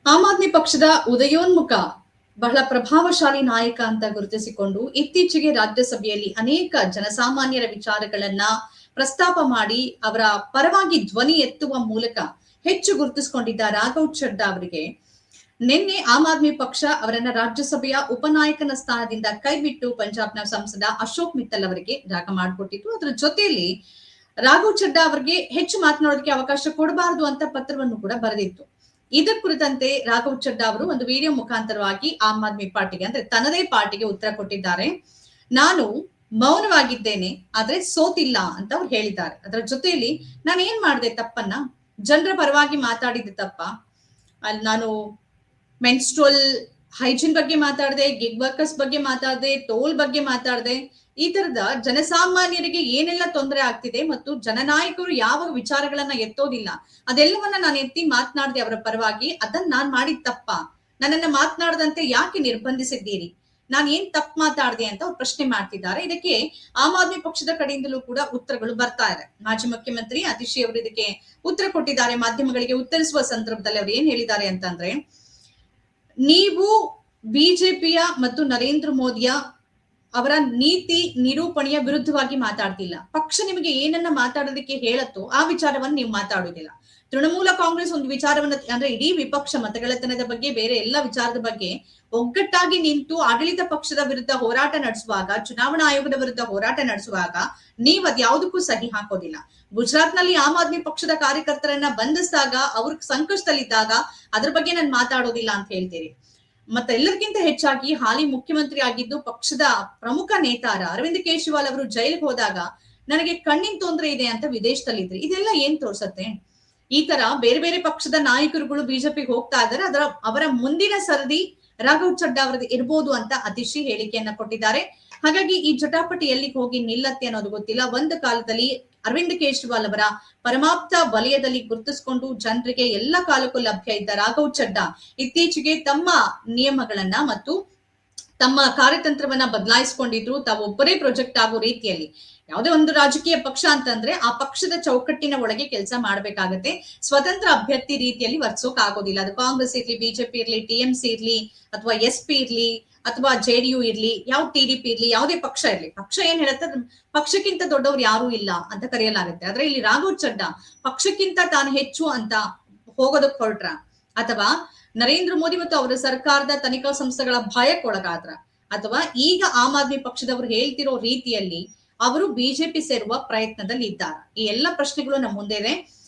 ಆಮ್ ಆದ್ಮಿ ಪಕ್ಷದ ಉದಯೋನ್ಮುಖ ಬಹಳ ಪ್ರಭಾವಶಾಲಿ ನಾಯಕ ಅಂತ ಗುರುತಿಸಿಕೊಂಡು ಇತ್ತೀಚೆಗೆ ರಾಜ್ಯಸಭೆಯಲ್ಲಿ ಅನೇಕ ಜನಸಾಮಾನ್ಯರ ವಿಚಾರಗಳನ್ನ ಪ್ರಸ್ತಾಪ ಮಾಡಿ ಅವರ ಪರವಾಗಿ ಧ್ವನಿ ಎತ್ತುವ ಮೂಲಕ ಹೆಚ್ಚು ಗುರುತಿಸಿಕೊಂಡಿದ್ದ ರಾಘವ್ ಚಡ್ಡಾ ಅವರಿಗೆ ನಿನ್ನೆ ಆಮ್ ಆದ್ಮಿ ಪಕ್ಷ ಅವರನ್ನ ರಾಜ್ಯಸಭೆಯ ಉಪನಾಯಕನ ಸ್ಥಾನದಿಂದ ಕೈಬಿಟ್ಟು ಪಂಜಾಬ್ನ ಸಂಸದ ಅಶೋಕ್ ಮಿತ್ತಲ್ ಅವರಿಗೆ ಜಾಗ ಮಾಡಿಕೊಟ್ಟಿತ್ತು. ಅದರ ಜೊತೆಯಲ್ಲಿ ರಾಘವ್ ಚಡ್ಡಾ ಅವರಿಗೆ ಹೆಚ್ಚು ಮಾತನಾಡೋದಕ್ಕೆ ಅವಕಾಶ ಕೊಡಬಾರದು ಅಂತ ಪತ್ರವನ್ನು ಕೂಡ ಬರೆದಿತ್ತು. ಇದರ ಕುರಿತಂತೆ ರಾಘವ್ ಚಡ್ಡಾ ಅವರು ಒಂದು ವಿಡಿಯೋ ಮುಖಾಂತರವಾಗಿ ಆಮ್ ಆದ್ಮಿ ಪಾರ್ಟಿಗೆ ಅಂದ್ರೆ ತನ್ನದೇ ಪಾರ್ಟಿಗೆ ಉತ್ತರ ಕೊಟ್ಟಿದ್ದಾರೆ. ನಾನು ಮೌನವಾಗಿದ್ದೇನೆ ಆದ್ರೆ ಸೋತಿಲ್ಲ ಅಂತ ಅವ್ರು ಹೇಳಿದ್ದಾರೆ. ಅದರ ಜೊತೆಯಲ್ಲಿ ನಾನು ಏನ್ ಮಾಡಿದೆ ತಪ್ಪನ್ನ, ಜನರ ಪರವಾಗಿ ಮಾತಾಡಿದ ತಪ್ಪ, ಅಲ್ಲಿ ನಾನು ಮೆನ್ಸ್ಟ್ರಲ್ ಹೈಜೀನ್ ಬಗ್ಗೆ ಮಾತಾಡಿದೆ, ಗಿಗ್ ವರ್ಕರ್ಸ್ ಬಗ್ಗೆ ಮಾತಾಡಿದೆ, ಟೋಲ್ ಬಗ್ಗೆ ಮಾತಾಡಿದೆ. ಈ ತರದ ಜನಸಾಮಾನ್ಯರಿಗೆ ಏನೆಲ್ಲ ತೊಂದರೆ ಆಗ್ತಿದೆ ಮತ್ತು ಜನನಾಯಕರು ಯಾವ ವಿಚಾರಗಳನ್ನ ಎತ್ತೋದಿಲ್ಲ ಅದೆಲ್ಲವನ್ನ ನಾನು ಎತ್ತಿ ಮಾತನಾಡಿದೆ ಅವರ ಪರವಾಗಿ. ಅದನ್ನ ನಾನ್ ಮಾಡಿದ ತಪ್ಪ, ನನ್ನನ್ನ ಮಾತನಾಡದಂತೆ ಯಾಕೆ ನಿರ್ಬಂಧಿಸಿದ್ದೀರಿ, ನಾನು ಏನ್ ತಪ್ಪು ಮಾತಾಡಿದೆ ಅಂತ ಅವ್ರು ಪ್ರಶ್ನೆ ಮಾಡ್ತಿದ್ದಾರೆ. ಇದಕ್ಕೆ ಆಮ್ ಆದ್ಮಿ ಪಕ್ಷದ ಕಡೆಯಿಂದಲೂ ಕೂಡ ಉತ್ತರಗಳು ಬರ್ತಾ ಇದೆ. ಮಾಜಿ ಮುಖ್ಯಮಂತ್ರಿ ಅತಿಶಿ ಅವರು ಇದಕ್ಕೆ ಉತ್ತರ ಕೊಟ್ಟಿದ್ದಾರೆ. ಮಾಧ್ಯಮಗಳಿಗೆ ಉತ್ತರಿಸುವ ಸಂದರ್ಭದಲ್ಲಿ ಅವ್ರು ಏನ್ ಹೇಳಿದ್ದಾರೆ ಅಂತಂದ್ರೆ, ನೀವು ಬಿಜೆಪಿಯ ಮತ್ತು ನರೇಂದ್ರ ಮೋದಿಯ ಅವರ ನೀತಿ ನಿರೂಪಣೆಯ ವಿರುದ್ಧವಾಗಿ ಮಾತಾಡ್ತಿಲ್ಲ. ಪಕ್ಷ ನಿಮಗೆ ಏನನ್ನ ಮಾತಾಡೋದಕ್ಕೆ ಹೇಳತ್ತೋ ಆ ವಿಚಾರವನ್ನು ನೀವು ಮಾತಾಡುವುದಿಲ್ಲ. ತೃಣಮೂಲ ಕಾಂಗ್ರೆಸ್ ಒಂದು ವಿಚಾರವನ್ನ ಅಂದ್ರೆ ಇಡೀ ವಿಪಕ್ಷ ಮತಗಳತನದ ಬಗ್ಗೆ ಬೇರೆ ಎಲ್ಲ ವಿಚಾರದ ಬಗ್ಗೆ ಒಗ್ಗಟ್ಟಾಗಿ ನಿಂತು ಆಡಳಿತ ಪಕ್ಷದ ವಿರುದ್ಧ ಹೋರಾಟ ನಡೆಸುವಾಗ, ಚುನಾವಣಾ ಆಯೋಗದ ವಿರುದ್ಧ ಹೋರಾಟ ನಡೆಸುವಾಗ ನೀವು ಅದ್ಯಾವುದಕ್ಕೂ ಸಹಿ ಹಾಕೋದಿಲ್ಲ. ಗುಜರಾತ್ ನಲ್ಲಿ ಆಮ್ ಆದ್ಮಿ ಪಕ್ಷದ ಕಾರ್ಯಕರ್ತರನ್ನ ಬಂಧಿಸಿದಾಗ, ಅವ್ರ ಸಂಕಷ್ಟದಲ್ಲಿದ್ದಾಗ ಅದ್ರ ಬಗ್ಗೆ ನಾನು ಮಾತಾಡೋದಿಲ್ಲ ಅಂತ ಹೇಳ್ತೀರಿ. ಮತ್ತೆ ಎಲ್ಲರಿಗಿಂತ ಹೆಚ್ಚಾಗಿ ಹಾಲಿ ಮುಖ್ಯಮಂತ್ರಿ ಆಗಿದ್ದು ಪಕ್ಷದ ಪ್ರಮುಖ ನೇತಾರ ಅರವಿಂದ್ ಕೇಜ್ರಿವಾಲ್ ಅವರು ಜೈಲಿಗೆ ಹೋದಾಗ ನನಗೆ ಕಣ್ಣಿನ ತೊಂದರೆ ಇದೆ ಅಂತ ವಿದೇಶದಲ್ಲಿದ್ರಿ. ಇದೆಲ್ಲ ಏನ್ ತೋರ್ಸತ್ತೆ? ಈ ತರ ಬೇರೆ ಬೇರೆ ಪಕ್ಷದ ನಾಯಕರುಗಳು ಬಿಜೆಪಿಗೆ ಹೋಗ್ತಾ ಇದ್ದಾರೆ. ಅವರ ಮುಂದಿನ ಸರದಿ ರಾಘವ್ ಚಡ್ಡಾ ಅವರದ್ದು ಇರ್ಬೋದು ಅಂತ ಅತಿಶಿ ಹೇಳಿಕೆಯನ್ನ ಕೊಟ್ಟಿದ್ದಾರೆ. ಹಾಗಾಗಿ ಈ ಜಟಾಪಟಿ ಎಲ್ಲಿಗೆ ಹೋಗಿ ನಿಲ್ಲತ್ತೆ ಅನ್ನೋದು ಗೊತ್ತಿಲ್ಲ. ಒಂದು ಕಾಲದಲ್ಲಿ ಅರವಿಂದ್ ಕೇಜ್ರಿವಾಲ್ ಅವರ ಪರಮಾಪ್ತ ವಲಯದಲ್ಲಿ ಗುರುತಿಸಿಕೊಂಡು ಜನರಿಗೆ ಎಲ್ಲ ಕಾಲಕ್ಕೂ ಲಭ್ಯ ಇದ್ದ ರಾಘವ್ ಚಡ್ಡಾ ಇತ್ತೀಚೆಗೆ ತಮ್ಮ ನಿಯಮಗಳನ್ನ ಮತ್ತು ತಮ್ಮ ಕಾರ್ಯತಂತ್ರವನ್ನ ಬದಲಾಯಿಸಿಕೊಂಡಿದ್ರು. ತಾವೊಬ್ಬರೇ ಪ್ರೊಜೆಕ್ಟ್ ಆಗೋ ರೀತಿಯಲ್ಲಿ ಯಾವುದೇ ಒಂದು ರಾಜಕೀಯ ಪಕ್ಷ ಅಂತಂದ್ರೆ ಆ ಪಕ್ಷದ ಚೌಕಟ್ಟಿನ ಒಳಗೆ ಕೆಲಸ ಮಾಡ್ಬೇಕಾಗತ್ತೆ. ಸ್ವತಂತ್ರ ಅಭ್ಯರ್ಥಿ ರೀತಿಯಲ್ಲಿ ವರ್ತಿಸೋಕ್ ಆಗೋದಿಲ್ಲ. ಅದು ಕಾಂಗ್ರೆಸ್ ಇರ್ಲಿ, ಬಿಜೆಪಿ ಇರ್ಲಿ, ಟಿಎಂಸಿ ಇರ್ಲಿ, ಅಥವಾ SP ಇರ್ಲಿ, ಅಥವಾ JDU ಇರ್ಲಿ, ಯಾವ TDP ಇರ್ಲಿ, ಯಾವುದೇ ಪಕ್ಷ ಇರ್ಲಿ, ಪಕ್ಷ ಏನ್ ಹೇಳುತ್ತೆ, ಪಕ್ಷಕ್ಕಿಂತ ದೊಡ್ಡವ್ರು ಯಾರು ಇಲ್ಲ ಅಂತ ಕರೆಯಲಾಗುತ್ತೆ. ಆದ್ರೆ ಇಲ್ಲಿ ರಾಘವ್ ಚಡ್ಡಾ ಪಕ್ಷಕ್ಕಿಂತ ತಾನು ಹೆಚ್ಚು ಅಂತ ಹೋಗೋದಕ್ ಹೊರಟ್ರ, ಅಥವಾ ನರೇಂದ್ರ ಮೋದಿ ಮತ್ತು ಅವರ ಸರ್ಕಾರದ ತನಿಖಾ ಸಂಸ್ಥೆಗಳ ಭಯಕ್ಕೊಳಗಾದ್ರ, ಅಥವಾ ಈಗ ಆಮ್ ಆದ್ಮಿ ಪಕ್ಷದವರು ಹೇಳ್ತಿರೋ ರೀತಿಯಲ್ಲಿ ಅವರು ಬಿಜೆಪಿ ಸೇರುವ ಪ್ರಯತ್ನದಲ್ಲಿ ಇದ್ದಾರೆ? ಈ ಎಲ್ಲ ಪ್ರಶ್ನೆಗಳು ನಮ್ಮ ಮುಂದೆ ಇದೆ.